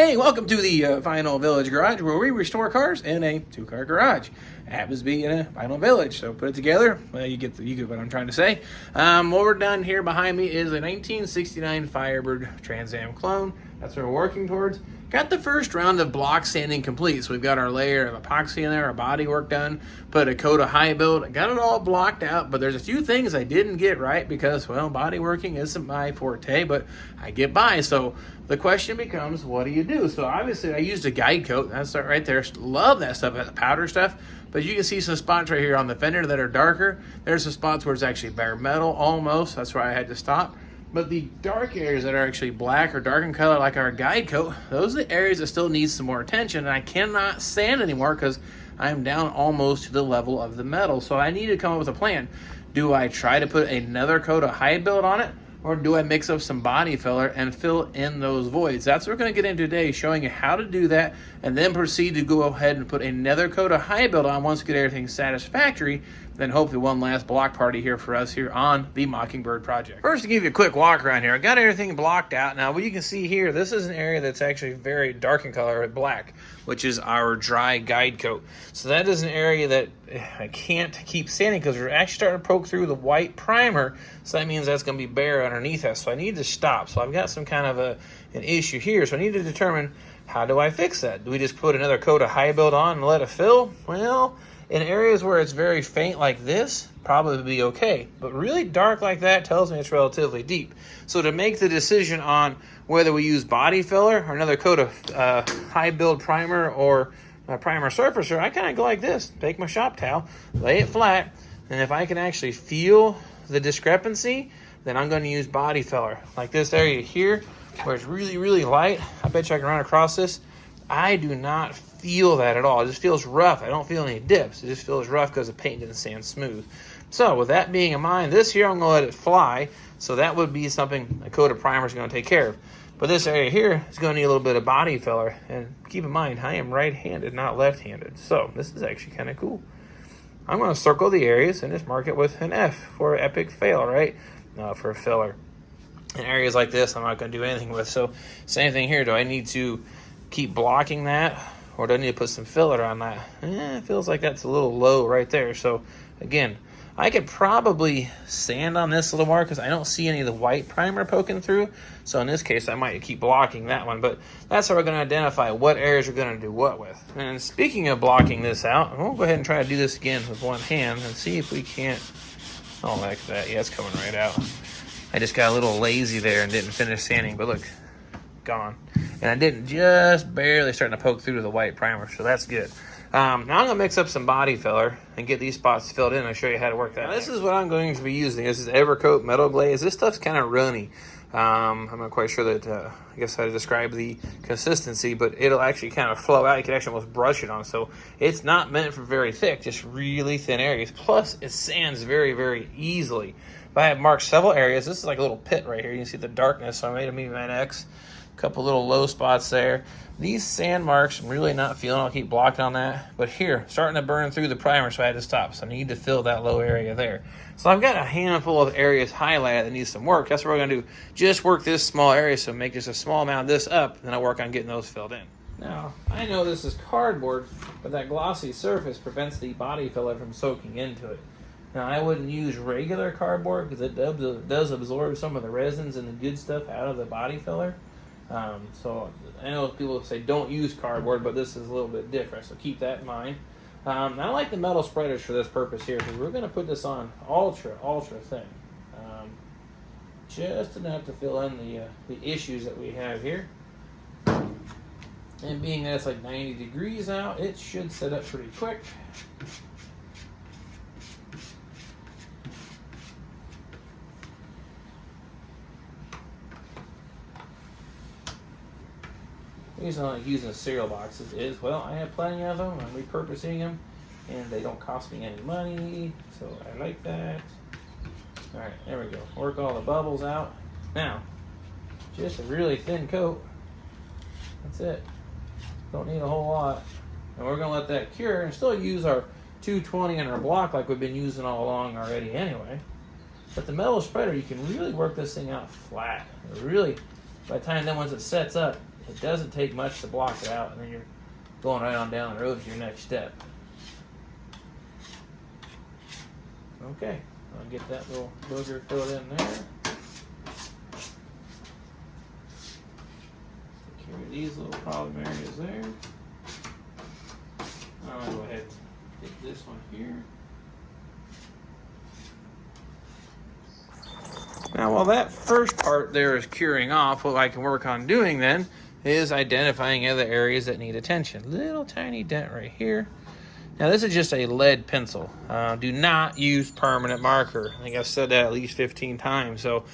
Hey, welcome to the Vinyl Village Garage, where we restore cars in a two-car garage. It happens to be in a vinyl village, so put it together. Well, you get what I'm trying to say. What we're done here behind me is a 1969 Firebird TransAm clone. That's what we're working towards. Got the first round of block sanding complete, so we've got our layer of epoxy in there, our body work done, put a coat of high build, got it all blocked out, but there's a few things I didn't get right because, well, body working isn't my forte, but I get by. So the question becomes, what do you do? So obviously I used a guide coat. That's right there. Love that stuff, that powder stuff. But you can see some spots right here on the fender that are darker. There's some spots where it's actually bare metal almost. That's why I had to stop. But the dark areas that are actually black or dark in color, like our guide coat, those are the areas that still need some more attention. And I cannot sand anymore because I'm down almost to the level of the metal. So I need to come up with a plan. Do I try to put another coat of high build on it? Or do I mix up some body filler and fill in those voids? That's what we're going to get into today, showing you how to do that, and then proceed to go ahead and put another coat of high build on once we get everything satisfactory. Then hopefully one last block party here for us here on the Mockingbird project. First, to give you a quick walk around here, I got everything blocked out. Now, what you can see here, this is an area that's actually very dark in color with black, which is our dry guide coat. So that is an area that I can't keep sanding because we're actually starting to poke through the white primer. So that means that's going to be bare underneath us. So I need to stop. So I've got some kind of an issue here. So I need to determine, how do I fix that? Do we just put another coat of high build on and let it fill? Well, in areas where it's very faint like this, probably be okay. But really dark like that tells me it's relatively deep. So to make the decision on whether we use body filler or another coat of high build primer or primer surfacer, I kind of go like this. Take my shop towel, lay it flat, and if I can actually feel the discrepancy, then I'm going to use body filler. Like this area here, where it's really, really light, I bet you I can run across this. I do not feel that at all. It just feels rough. I don't feel any dips. It just feels rough because the paint didn't sand smooth. So with that being in mind, this here I'm going to let it fly. So that would be something a coat of primer is going to take care of. But this area here is going to need a little bit of body filler. And keep in mind, I am right-handed, not left-handed. So this is actually kind of cool. I'm going to circle the areas and just mark it with an F for epic fail, right? For filler. In areas like this, I'm not going to do anything with. So same thing here. Do I need to keep blocking that, or do I need to put some filler on that? It feels like that's a little low right there. So again, I could probably sand on this a little more because I don't see any of the white primer poking through. So in this case, I might keep blocking that one. But that's how we're going to identify what areas we're going to do what with. And speaking of blocking this out, we'll go ahead and try to do this again with one hand and see if we can't. Oh, like that. Yeah, it's coming right out. I just got a little lazy there and didn't finish sanding. But look, gone. And I didn't, just barely starting to poke through the white primer, so that's good. Now I'm going to mix up some body filler and get these spots filled in and show you how to work that. Now, this is what I'm going to be using. This is Evercoat Metal Glaze. This stuff's kind of runny. I'm not quite sure that, I guess how to describe the consistency, but it'll actually kind of flow out. You can actually almost brush it on. So it's not meant for very thick, just really thin areas. Plus, it sands very, very easily. But I have marked several areas. This is like a little pit right here. You can see the darkness, so I made a medium X. Couple little low spots there. These sand marks I'm really not feeling. I'll keep blocking on that. But here, starting to burn through the primer, so I had to stop. So I need to fill that low area there. So I've got a handful of areas highlighted that need some work. That's what we're going to do. Just work this small area, so make just a small amount of this up, then I'll work on getting those filled in. Now, I know this is cardboard, but that glossy surface prevents the body filler from soaking into it. Now, I wouldn't use regular cardboard because it does absorb some of the resins and the good stuff out of the body filler. So I know people say don't use cardboard, but this is a little bit different, so keep that in mind. I like the metal spreaders for this purpose here because we're going to put this on ultra thin. Just enough to fill in the issues that we have here. And being that it's like 90 degrees out, it should set up pretty quick. The reason I like using cereal boxes is, well, I have plenty of them, I'm repurposing them, and they don't cost me any money, so I like that. Alright, there we go. Work all the bubbles out. Now, just a really thin coat. That's it. Don't need a whole lot. And we're going to let that cure and still use our 220 in our block like we've been using all along already anyway. But the metal spreader, you can really work this thing out flat. Really, by the time then once it sets up, It doesn't take much to block it out, and then you're going right on down the road to your next step. Okay, I'll get that little booger filled in there. Take care of these little problem areas there. I'll go ahead and get this one here. Now, while that first part there is curing off, what I can work on doing then is identifying other areas that need attention. Little tiny dent right here. Now, this is just a lead pencil. Do not use permanent marker. I think I've said that at least 15 times. So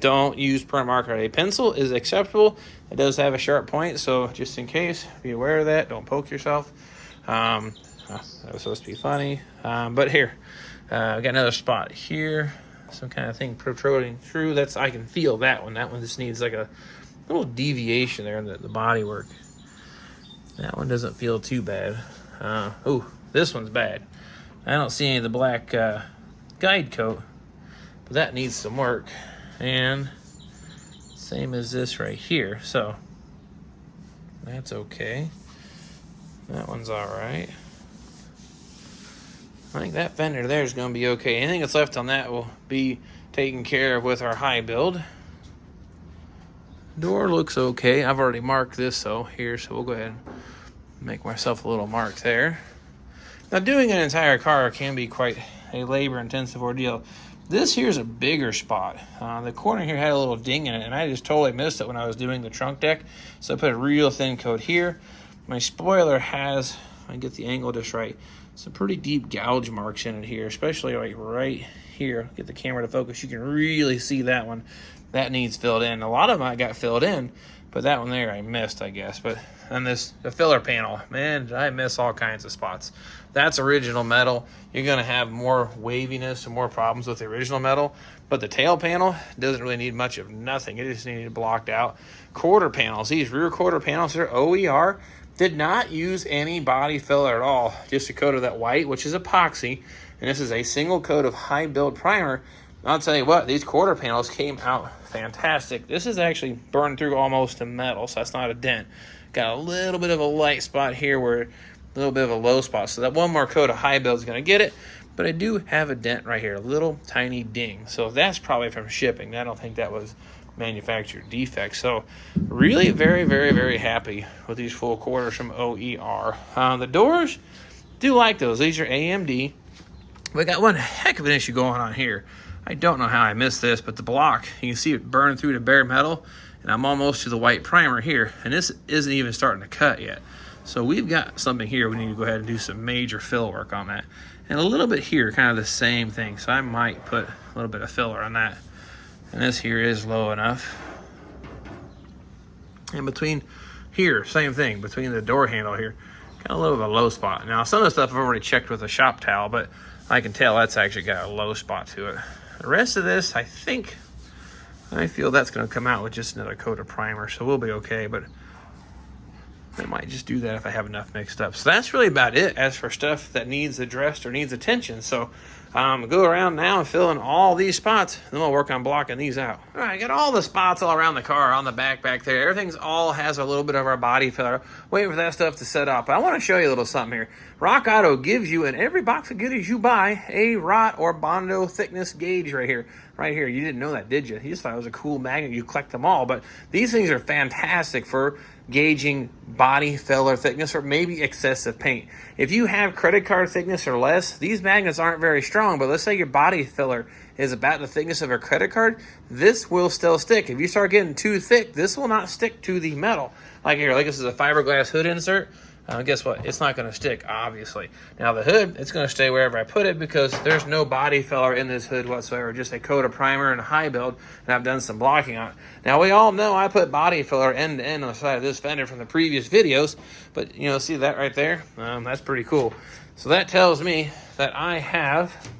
don't use permanent marker. A pencil is acceptable. It does have a sharp point, so just in case, be aware of that. Don't poke yourself. That was supposed to be funny. But here, I got another spot here. Some kind of thing protruding through. I can feel that one. That one just needs like a little deviation there in the body work. That one doesn't feel too bad. Oh, this one's bad. I don't see any of the black guide coat, but that needs some work. And same as this right here. So that's okay. That one's all right. I think that fender there is going to be okay. Anything that's left on that will be taken care of with our high build. Door looks okay. I've already marked this so we'll go ahead and make myself a little mark there. Now, doing an entire car can be quite a labor-intensive ordeal. This here's a bigger spot. The corner here had a little ding in it, and I just totally missed it when I was doing the trunk deck. So I put a real thin coat here. My spoiler has, if I get the angle just right, some pretty deep gouge marks in it here, especially like right here. Get the camera to focus. You can really see that one. That needs filled in. A lot of them I got filled in, but that one there I missed, I guess. But on the filler panel, man, I miss all kinds of spots. That's original metal. You're going to have more waviness and more problems with the original metal. But the tail panel doesn't really need much of nothing. It just needed blocked out. Quarter panels. These rear quarter panels are OER. Did not use any body filler at all. Just a coat of that white, which is epoxy. And this is a single coat of high build primer. I'll tell you what, these quarter panels came out fantastic. This is actually burned through almost to metal, so that's not a dent. Got a little bit of a light spot here where a little bit of a low spot. So that one more coat of high build is going to get it. But I do have a dent right here, a little tiny ding. So that's probably from shipping. I don't think that was manufacturer defect. So really very, very, very happy with these full quarters from OER. The doors, do like those. These are AMD. We got one heck of an issue going on here. I don't know how I missed this, but the block, you can see it burn through to bare metal, and I'm almost to the white primer here, and this isn't even starting to cut yet. So we've got something here. We need to go ahead and do some major fill work on that. And a little bit here, kind of the same thing. So I might put a little bit of filler on that. And this here is low enough. And between here, same thing, between the door handle here, kind of a little bit of a low spot. Now, some of the stuff I've already checked with a shop towel, but I can tell that's actually got a low spot to it. The rest of this, I feel that's going to come out with just another coat of primer, so we'll be okay, but I might just do that if I have enough mixed up. So that's really about it as for stuff that needs addressed or needs attention. So go around now and fill in all these spots, then we'll work on blocking these out. All right, got all the spots all around the car, on the back there. Everything's all has a little bit of our body filler. Waiting for that stuff to set up. But I want to show you a little something here. Rock Auto gives you, in every box of goodies you buy, a rot or bondo thickness gauge right here. Right here. You didn't know that, did you? You just thought it was a cool magnet. You collect them all. But these things are fantastic for gauging body filler thickness or maybe excessive paint. If you have credit card thickness or less, these magnets aren't very strong, but let's say your body filler is about the thickness of a credit card, this will still stick. If you start getting too thick, this will not stick to the metal. Like here, like this is a fiberglass hood insert. Guess what? It's not going to stick, obviously. Now the hood, it's going to stay wherever I put it because there's no body filler in this hood whatsoever, just a coat of primer and a high build, and I've done some blocking on it. Now we all know I put body filler end to end on the side of this fender from the previous videos, but you know, see that right there? That's pretty cool. So that tells me that I have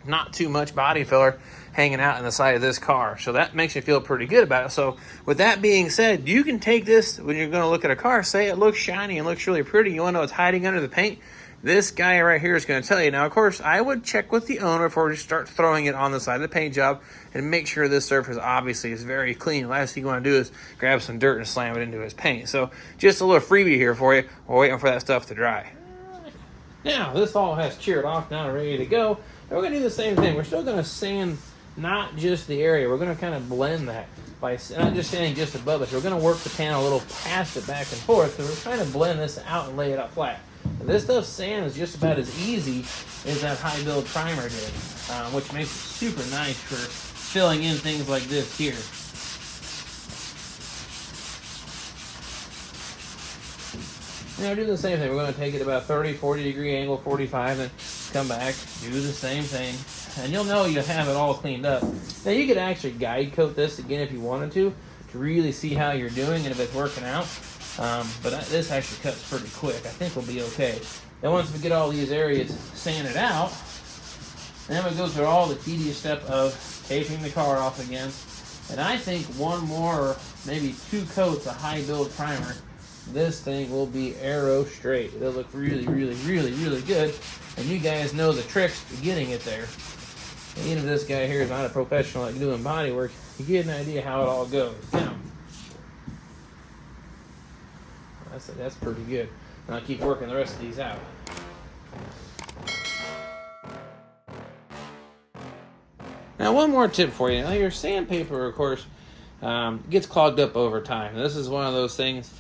not too much body filler hanging out in the side of this car. So that makes me feel pretty good about it. So with that being said, you can take this when you're going to look at a car, say it looks shiny and looks really pretty. You want to know what's hiding under the paint? this guy right here is going to tell you. Now, of course, I would check with the owner before you start throwing it on the side of the paint job and make sure this surface obviously is very clean. Last thing you want to do is grab some dirt and slam it into his paint. So just a little freebie here for you. We're waiting for that stuff to dry. Now, this all has cured off now, ready to go. And we're going to do the same thing. We're still going to sand not just the area. We're going to kind of blend that by not just sanding just above it. We're going to work the pan a little past it back and forth. So we're trying to blend this out and lay it out flat. And this stuff sands just about as easy as that high build primer did, which makes it super nice for filling in things like this here. Now do the same thing. We're going to take it about 30, 40 degree angle, 45, and come back, do the same thing. And you'll know you'll have it all cleaned up. Now you could actually guide coat this again if you wanted to really see how you're doing and if it's working out. But this actually cuts pretty quick. I think we'll be okay. Then once we get all these areas sanded out, then we go through all the tedious step of taping the car off again. And I think one more, maybe 2 coats of high build primer, this thing will be arrow straight. It'll look really, really, really, really good. And you guys know the tricks to getting it there. And even if this guy here is not a professional at doing body work, you get an idea how it all goes. Now, that's pretty good. And I'll keep working the rest of these out. Now, one more tip for you. Now, your sandpaper, of course, gets clogged up over time. This is one of those things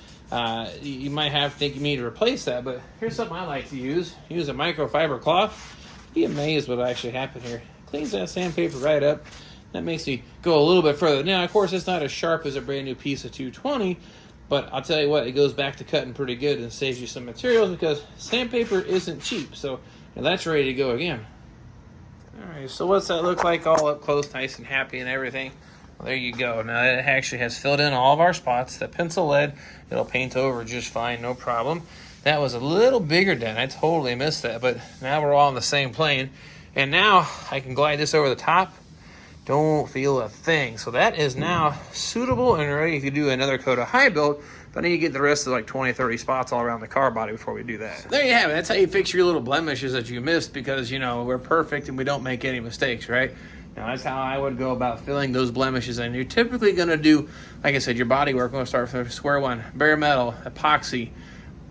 you might have to think you need to replace that, but here's something I like to use. Use a microfiber cloth. Be amazed what actually happened here. Cleans that sandpaper right up. That makes me go a little bit further. Now, of course, it's not as sharp as a brand new piece of 220, but I'll tell you what, it goes back to cutting pretty good and saves you some materials because sandpaper isn't cheap. So that's ready to go again. All right, so what's that look like all up close, nice and happy and everything? Well, there you go. Now it actually has filled in all of our spots. That pencil lead, it'll paint over just fine, no problem. That was a little bigger dent. I totally missed that, but now we're all on the same plane. And now I can glide this over the top. Don't feel a thing. So that is now suitable and ready to do another coat of high build. But I need to get the rest of like 20, 30 spots all around the car body before we do that. There you have it. That's how you fix your little blemishes that you missed because, you know, we're perfect and we don't make any mistakes, right? Now, that's how I would go about filling those blemishes. And you're typically going to do, like I said, your body work. We're going to start from square one. Bare metal, epoxy,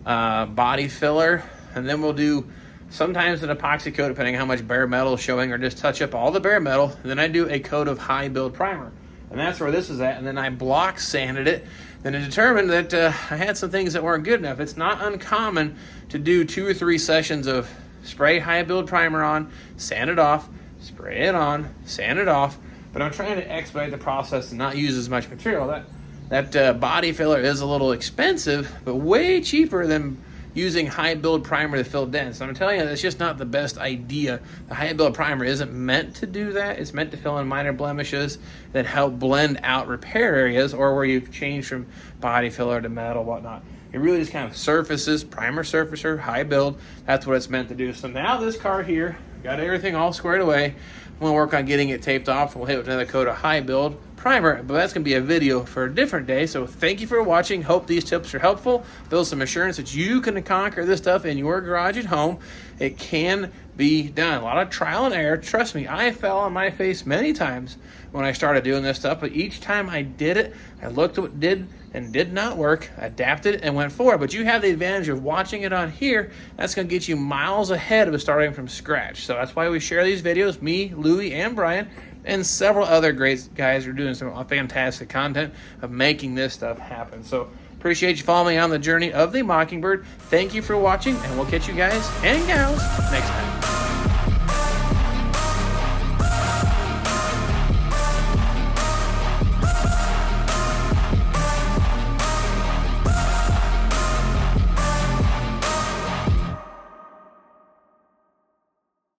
body filler. And then we'll do sometimes an epoxy coat, depending on how much bare metal is showing, or just touch up all the bare metal. And then I do a coat of high build primer. And that's where this is at. And then I block sanded it. Then I determined that I had some things that weren't good enough. It's not uncommon to do 2 or 3 sessions of spray high build primer on, sand it off, spray it on, sand it off. But I'm trying to expedite the process and not use as much material. That body filler is a little expensive, but way cheaper than using high build primer to fill dents. I'm telling you, that's just not the best idea. The high build primer isn't meant to do that. It's meant to fill in minor blemishes that help blend out repair areas or where you've changed from body filler to metal, whatnot. It really just kind of surfaces, primer surfacer, high build. That's what it's meant to do. So now this car here, got everything all squared away. I'm gonna work on getting it taped off. We'll hit it with another coat of high build primer, but that's gonna be a video for a different day. So thank you for watching. Hope these tips are helpful. Build some assurance that you can conquer this stuff in your garage at home. It can be done. A lot of trial and error. Trust me, I fell on my face many times when I started doing this stuff, but each time I did it, I looked at what did and did not work, adapted, and went forward. But you have the advantage of watching it on here. That's going to get you miles ahead of starting from scratch. So that's why we share these videos, me, Louie, and Brian, and several other great guys who are doing some fantastic content of making this stuff happen. So appreciate you following me on the journey of the Mockingbird. Thank you for watching, and we'll catch you guys and gals next time.